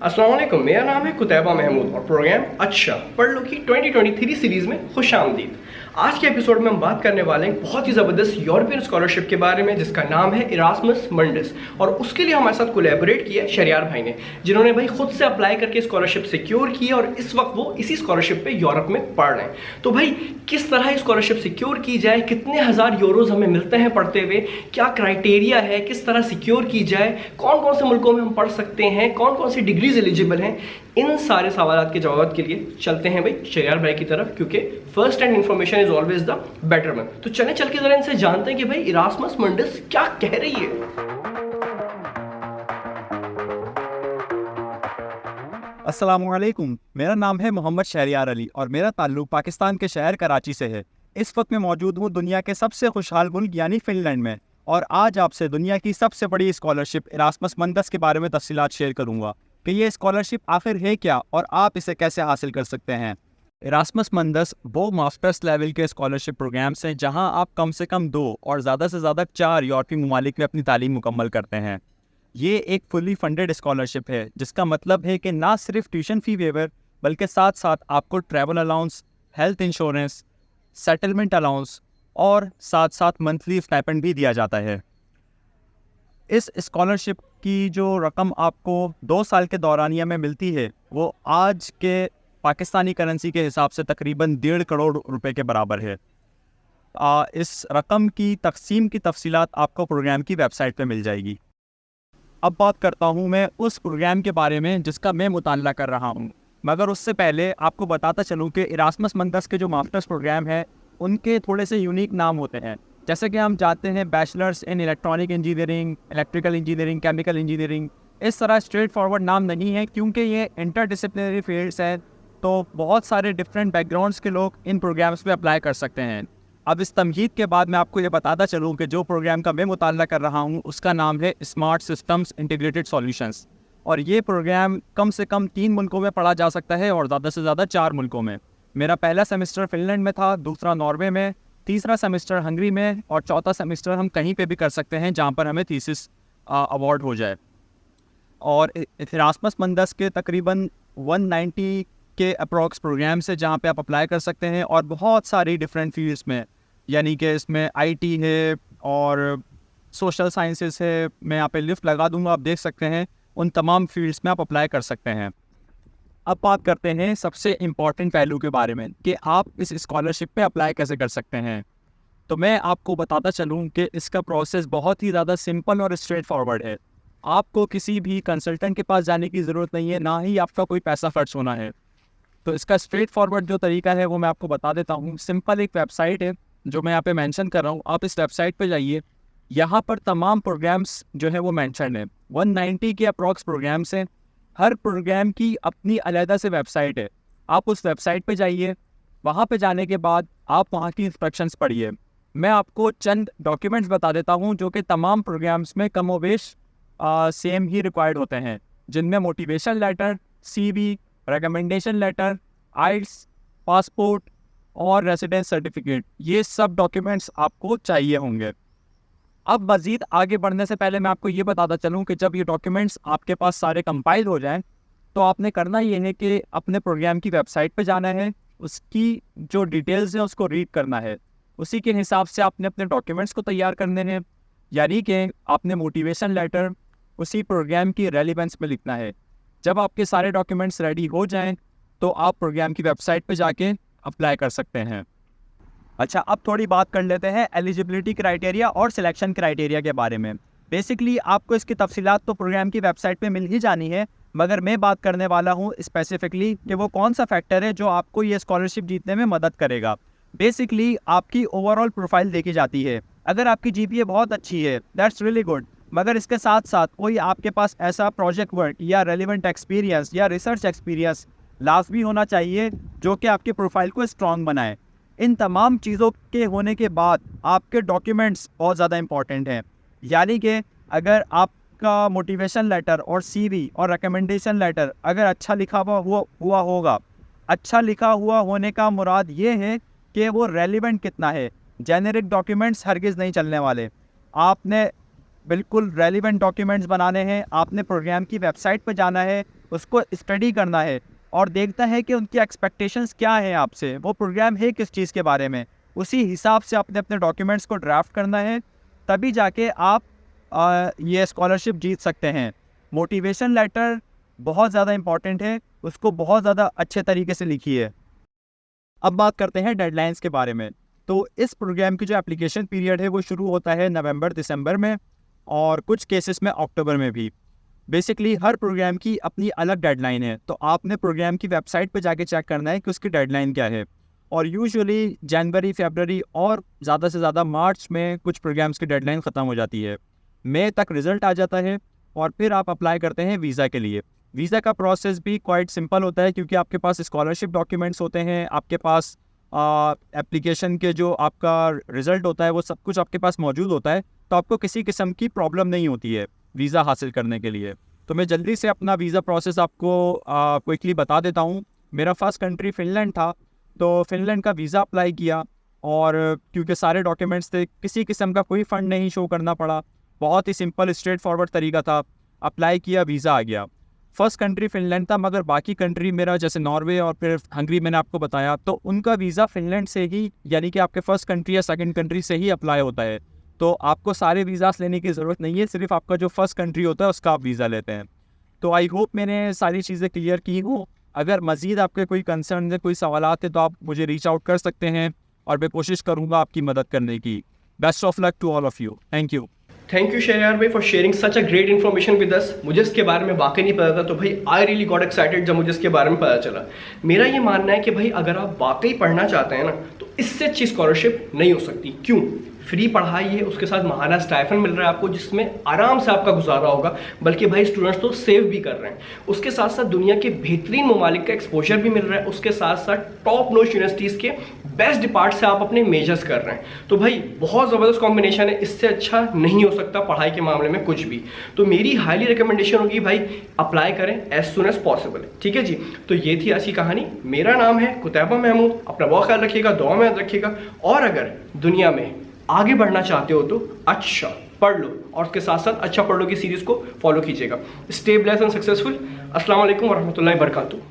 अस्सलाम वालेकुम, मेरा नाम है कुतैबा महमूद और प्रोग्राम अच्छा पढ़ लो की 2023 सीरीज़ में खुश आमदीद। आज के एपिसोड में हम बात करने वाले हैं बहुत ही ज़बरदस्त यूरोपियन स्कॉलरशिप के बारे में जिसका नाम है इरास्मस मंडस। और उसके लिए हमारे साथ कोलैबोरेट किया शरियार भाई ने, जिन्होंने भाई खुद से अप्लाई करके स्कॉलरशिप सिक्योर की है और इस वक्त वो इसी स्कॉलरशिप पे यूरोप में पढ़ रहे हैं। तो भाई किस तरह स्कॉलरशिप सिक्योर की जाए, कितने हज़ार यूरोज हमें मिलते हैं पढ़ते हुए, क्या क्राइटेरिया है, किस तरह सिक्योर की जाए, कौन कौन से मुल्कों में हम पढ़ सकते हैं, कौन कौन सी डिग्रीज एलिजिबल हैं, इन सारे सवालों के जवाब के लिए चलते हैं भाई शरियार भाई की तरफ, क्योंकि first hand information is always the better one. तो चलें चल के जरा इनसे जानते हैं कि भाई इरास्मस मंडस क्या कह रही है। अस्सलामुअलैकुम, मेरा नाम है मोहम्मद शहरियार अली और मेरा ताल्लुक पाकिस्तान के शहर कराची से है। इस वक्त मैं मौजूद हूँ दुनिया के सबसे खुशहाल मुल्क यानी फ़िनलैंड में, और आज आपसे दुनिया की सबसे बड़ी स्कॉलरशिप इरास्मस मंडस के बारे में तफसीलात शेयर करूँगा कि ये स्कॉलरशिप आखिर है क्या और आप इसे कैसे हासिल कर सकते हैं। इरास्मस मंडस वो मास्टर्स लेवल के स्कॉलरशिप प्रोग्राम्स हैं जहाँ आप कम से कम 2 और ज़्यादा से ज़्यादा 4 यूरोपीय ममालिक में अपनी तालीम मुकम्मल करते हैं। ये एक फुली फंडेड स्कॉलरशिप है, जिसका मतलब है कि ना सिर्फ ट्यूशन फ़ी वेवर बल्कि साथ साथ आपको travel allowance, health insurance, settlement allowance और साथ साथ मंथली स्टाइपेंड भी दिया जाता है। इस स्कॉलरशिप की जो रकम आपको 2 साल के दौरानिया में मिलती है वो आज के पाकिस्तानी करेंसी के हिसाब से तकरीबन 1.5 करोड़ रुपए के बराबर है। इस रकम की तकसीम की तफसीलात आपको प्रोग्राम की वेबसाइट पे मिल जाएगी। अब बात करता हूँ मैं उस प्रोग्राम के बारे में जिसका मैं मुताल्ला कर रहा हूँ, मगर उससे पहले आपको बताता चलूँ कि इरास्मस मंडस के जो मास्टर्स प्रोग्राम है उनके थोड़े से यूनिक नाम होते हैं। जैसे कि हम जानते हैं bachelors in electronic engineering, electrical engineering, chemical engineering, इस तरह स्ट्रेट फॉरवर्ड नाम नहीं है क्योंकि ये इंटरडिसिप्लिनरी फील्ड्स हैं, तो बहुत सारे डिफरेंट बैकग्राउंड्स के लोग इन प्रोग्राम्स में अप्लाई कर सकते हैं। अब इस तमहीद के बाद मैं आपको ये बताता चलूँ कि जो प्रोग्राम का मैं मुताल्ला कर रहा हूँ उसका नाम है स्मार्ट सिस्टम्स इंटीग्रेटेड सॉल्यूशंस, और ये प्रोग्राम कम से कम 3 मुल्कों में पढ़ा जा सकता है और ज़्यादा से ज़्यादा 4 मुल्कों में। मेरा पहला सेमेस्टर फ़िनलैंड में था, दूसरा नॉर्वे में, तीसरा सेमेस्टर हंगरी में और चौथा सेमेस्टर हम कहीं पे भी कर सकते हैं जहाँ पर हमें थीसिस अवार्ड हो जाए। और इरास्मस मंडस के तकरीबन 190 के अप्रॉक्स प्रोग्राम से जहाँ पे आप अप्लाई कर सकते हैं, और बहुत सारी डिफरेंट फील्ड्स में, यानी कि इसमें आईटी है और सोशल साइंसेस है। मैं यहाँ पे लिस्ट लगा दूंगा, आप देख सकते हैं, उन तमाम फील्ड्स में आप अप्लाई कर सकते हैं। अब बात करते हैं सबसे इम्पॉर्टेंट पहलू के बारे में कि आप इस स्कॉलरशिप पे अप्लाई कैसे कर सकते हैं। तो मैं आपको बताता चलूँ कि इसका प्रोसेस बहुत ही ज़्यादा सिंपल और स्ट्रेट फॉरवर्ड है। आपको किसी भी कंसल्टेंट के पास जाने की ज़रूरत नहीं है, ना ही आपका कोई पैसा खर्च होना है। तो इसका स्ट्रेट फॉरवर्ड जो तरीका है वो मैं आपको बता देता हूँ। सिंपल एक वेबसाइट है जो मैं यहाँ पे मेंशन कर रहा हूँ, आप इस वेबसाइट पे जाइए। यहाँ पर तमाम प्रोग्राम्स जो है वो मेंशन है, 190 के अप्रॉक्स प्रोग्राम्स हैं। हर प्रोग्राम की अपनी अलहदा से वेबसाइट है, आप उस वेबसाइट पे जाइए। वहाँ पे जाने के बाद आप वहाँ की इंस्ट्रक्शंस पढ़िए। मैं आपको चंद डॉक्यूमेंट्स बता देता हूँ जो कि तमाम प्रोग्राम्स में कमोवेश सेम ही रिक्वायर्ड होते हैं, जिनमें motivation letter, CV, recommendation letter, IELTS, passport और रेसिडेंस सर्टिफिकेट, ये सब डॉक्यूमेंट्स आपको चाहिए होंगे। अब मज़ीद आगे बढ़ने से पहले मैं आपको ये बताता चलूँ कि जब ये डॉक्यूमेंट्स आपके पास सारे कंपाइल हो जाएं तो आपने करना ये है कि अपने प्रोग्राम की वेबसाइट पे जाना है, उसकी जो डिटेल्स हैं उसको रीड करना है, उसी के हिसाब से आपने अपने डॉक्यूमेंट्स को तैयार करने हैं। यानी कि आपने मोटिवेशन लेटर उसी प्रोग्राम की रेलिवेंस में लिखना है। जब आपके सारे डॉक्यूमेंट्स रेडी हो जाएं तो आप प्रोग्राम की वेबसाइट पे जाके अप्लाई कर सकते हैं। अच्छा, अब थोड़ी बात कर लेते हैं एलिजिबिलिटी क्राइटेरिया और सिलेक्शन क्राइटेरिया के बारे में। बेसिकली आपको इसकी तफसीलात तो प्रोग्राम की वेबसाइट पे मिल ही जानी है, मगर मैं बात करने वाला हूँ स्पेसिफिकली कि वो कौन सा फैक्टर है जो आपको ये स्कॉलरशिप जीतने में मदद करेगा। बेसिकली आपकी ओवरऑल प्रोफाइल देखी जाती है। अगर आपकी GPA बहुत अच्छी है, दैट्स रियली गुड, मगर इसके साथ साथ कोई आपके पास ऐसा प्रोजेक्ट वर्क या रेलिवेंट एक्सपीरियंस या रिसर्च एक्सपीरियंस लाजमी होना चाहिए जो कि आपके प्रोफाइल को स्ट्रॉन्ग बनाए। इन तमाम चीज़ों के होने के बाद आपके डॉक्यूमेंट्स बहुत ज़्यादा इंपॉर्टेंट हैं। यानी कि अगर आपका मोटिवेशन लेटर और CV और रिकमेंडेशन लेटर अगर अच्छा लिखा हुआ होगा, अच्छा लिखा हुआ होने का मुराद ये है कि वो रेलिवेंट कितना है। जेनेरिक डॉक्यूमेंट्स हरगिज़ नहीं चलने वाले। आपने बिल्कुल रेलिवेंट डॉक्यूमेंट्स बनाने हैं, आपने प्रोग्राम की वेबसाइट पर जाना है, उसको स्टडी करना है और देखना है कि उनकी एक्सपेक्टेशंस क्या हैं आपसे, वो प्रोग्राम है किस चीज़ के बारे में, उसी हिसाब से आपने अपने डॉक्यूमेंट्स को ड्राफ्ट करना है, तभी जाके आप ये स्कॉलरशिप जीत सकते हैं। मोटिवेशन लेटर बहुत ज़्यादा इम्पॉर्टेंट है, उसको बहुत ज़्यादा अच्छे तरीके से लिखिए। अब बात करते हैं डेडलाइंस के बारे में। तो इस प्रोग्राम की जो एप्लीकेशन पीरियड है वो शुरू होता है नवंबर दिसंबर में और कुछ केसेस में अक्टूबर में भी। बेसिकली हर प्रोग्राम की अपनी अलग डेडलाइन है, तो आपने प्रोग्राम की वेबसाइट पर जाके चेक करना है कि उसकी डेडलाइन क्या है। और यूजुअली जनवरी, फरवरी और ज़्यादा से ज़्यादा मार्च में कुछ प्रोग्राम्स की डेडलाइन ख़त्म हो जाती है। मई तक रिज़ल्ट आ जाता है और फिर आप अप्लाई करते हैं वीज़ा के लिए। वीज़ा का प्रोसेस भी क्वाइट सिंपल होता है क्योंकि आपके पास स्कॉलरशिप डॉक्यूमेंट्स होते हैं, आपके पास एप्लीकेशन के जो आपका रिज़ल्ट होता है वो सब कुछ आपके पास मौजूद होता है, तो आपको किसी किस्म की प्रॉब्लम नहीं होती है वीज़ा हासिल करने के लिए। तो मैं जल्दी से अपना वीज़ा प्रोसेस आपको क्विकली बता देता हूँ। मेरा फर्स्ट कंट्री फ़िनलैंड था, तो फ़िनलैंड का वीज़ा अप्लाई किया और क्योंकि सारे डॉक्यूमेंट्स थे, किसी किस्म का कोई फ़ंड नहीं शो करना पड़ा, बहुत ही सिंपल स्ट्रेट फॉरवर्ड तरीका था। अप्लाई किया, वीज़ा आ गया। फर्स्ट कंट्री फ़िनलैंड था, मगर बाकी कंट्री मेरा जैसे नॉर्वे और फिर हंगरी मैंने आपको बताया, तो उनका वीज़ा फ़िनलैंड से ही यानी कि आपके फर्स्ट कंट्री या सेकंड कंट्री से ही अप्लाई होता है। तो आपको सारे वीज़ास लेने की ज़रूरत नहीं है, सिर्फ आपका जो फर्स्ट कंट्री होता है उसका आप वीज़ा लेते हैं। तो आई होप मैंने सारी चीज़ें क्लियर की हूँ। अगर मज़ीद आपके कोई कंसर्न है, कोई सवालात है, तो आप मुझे रीच आउट कर सकते हैं और मैं कोशिश करूँगा आपकी मदद करने की। Best of luck to all of you. Thank you Shahryar भाई for sharing such a great information with us. मुझे इसके बारे में वाकई नहीं पता था, तो भाई आई रियली गॉट एक्साइटेड जब मुझे इसके बारे में पता चला। मेरा ये मानना है कि भाई अगर आप वाकई पढ़ना चाहते हैं ना, तो इससे अच्छी स्कॉलरशिप नहीं हो सकती। क्यों? फ्री पढ़ाई है, उसके साथ महाना स्टाइफन मिल रहा है आपको, जिसमें आराम से आपका गुजारा होगा, बल्कि भाई स्टूडेंट्स तो सेव भी कर रहे हैं। उसके साथ साथ दुनिया के बेहतरीन ममालिक का एक्सपोजर भी मिल रहा है, उसके साथ साथ टॉप नोच यूनिवर्सिटीज़ के बेस्ट डिपार्ट से आप अपने मेजर्स कर रहे हैं। तो भाई बहुत ज़बरदस्त कॉम्बिनेशन है, इससे अच्छा नहीं हो सकता पढ़ाई के मामले में कुछ भी। तो मेरी हाईली रिकमेंडेशन होगी भाई अप्लाई करें एज सुन एज पॉसिबल। ठीक है जी, तो ये थी आज की कहानी। मेरा नाम है कुतैबा महमूद, अपना बहुत ख्याल रखिएगा, दुआ में याद रखिएगा। और अगर दुनिया में आगे बढ़ना चाहते हो तो अच्छा पढ़ लो, और उसके साथ साथ अच्छा पढ़ लो की सीरीज को फॉलो कीजिएगा। Stay blessed and successful. अस्सलाम वालेकुम वरहमतुल्लाहि वबरकातुहू।